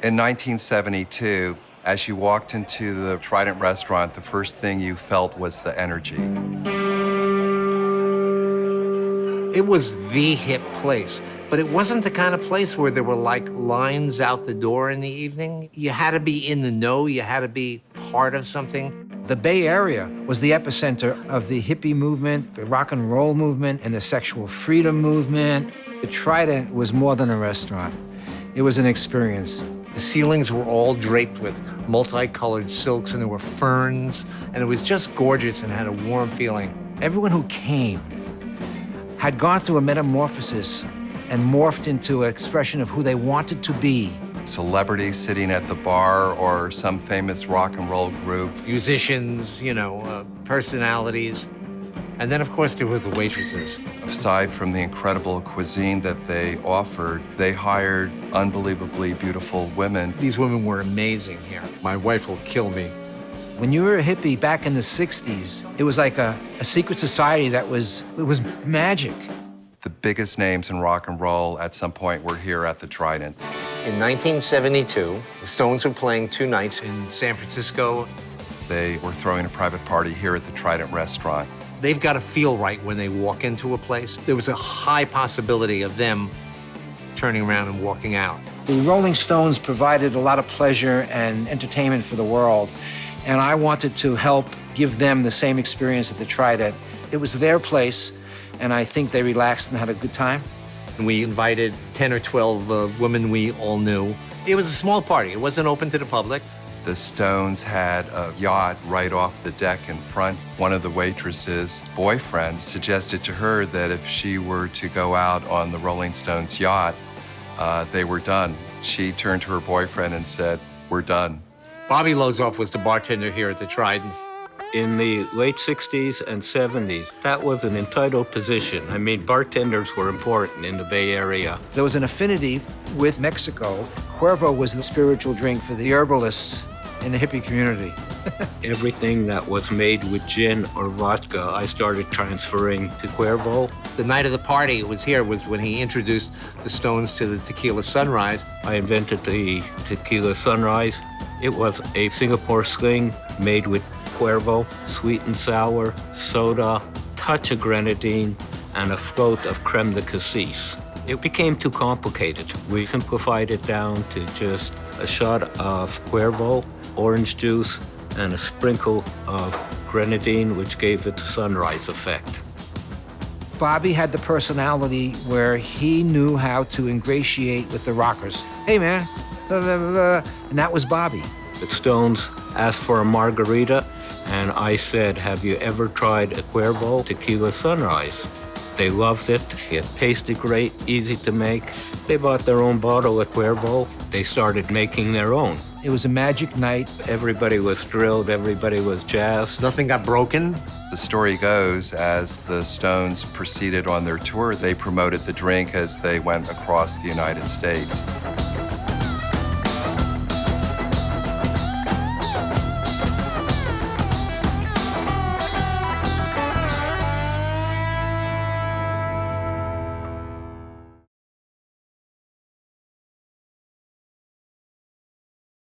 In 1972, as you walked into the Trident restaurant, the first thing you felt was the energy. It was the hip place, but it wasn't the kind of place where there were like lines out the door in the evening. You had to be in the know, you had to be part of something. The Bay Area was the epicenter of the hippie movement, the rock and roll movement, and the sexual freedom movement. The Trident was more than a restaurant. It was an experience. The ceilings were all draped with multicolored silks, and there were ferns, and it was just gorgeous and had a warm feeling. Everyone who came had gone through a metamorphosis and morphed into an expression of who they wanted to be. Celebrities sitting at the bar or some famous rock and roll group. Musicians, personalities. And then, of course, there were the waitresses. Aside from the incredible cuisine that they offered, they hired unbelievably beautiful women. These women were amazing here. My wife will kill me. When you were a hippie back in the 60s, it was like a secret society it was magic. The biggest names in rock and roll at some point were here at the Trident. In 1972, the Stones were playing 2 nights in San Francisco. They were throwing a private party here at the Trident restaurant. They've got to feel right when they walk into a place. There was a high possibility of them turning around and walking out. The Rolling Stones provided a lot of pleasure and entertainment for the world, and I wanted to help give them the same experience at the Trident. It was their place, and I think they relaxed and had a good time. And we invited 10 or 12 women we all knew. It was a small party. It wasn't open to the public. The Stones had a yacht right off the deck in front. One of the waitresses' boyfriends suggested to her that if she were to go out on the Rolling Stones yacht, they were done. She turned to her boyfriend and said, "We're done." Bobby Lozoff was the bartender here at the Trident. In the late 60s and 70s, that was an entitled position. I mean, bartenders were important in the Bay Area. There was an affinity with Mexico. Cuervo was the spiritual drink for the herbalists in the hippie community. Everything that was made with gin or vodka, I started transferring to Cuervo. The night of the party was when he introduced the Stones to the Tequila Sunrise. I invented the Tequila Sunrise. It was a Singapore sling made with Cuervo, sweet and sour, soda, touch of grenadine, and a float of creme de cassis. It became too complicated. We simplified it down to just a shot of Cuervo, orange juice, and a sprinkle of grenadine, which gave it the sunrise effect. Bobby had the personality where he knew how to ingratiate with the rockers. Hey, man, blah, blah, blah, blah. And that was Bobby. The Stones asked for a margarita, and I said, "Have you ever tried a Cuervo Tequila Sunrise?" They loved it. It tasted great, easy to make. They bought their own bottle of Cuervo. They started making their own. It was a magic night. Everybody was thrilled. Everybody was jazzed. Nothing got broken. The story goes, as the Stones proceeded on their tour, they promoted the drink as they went across the United States.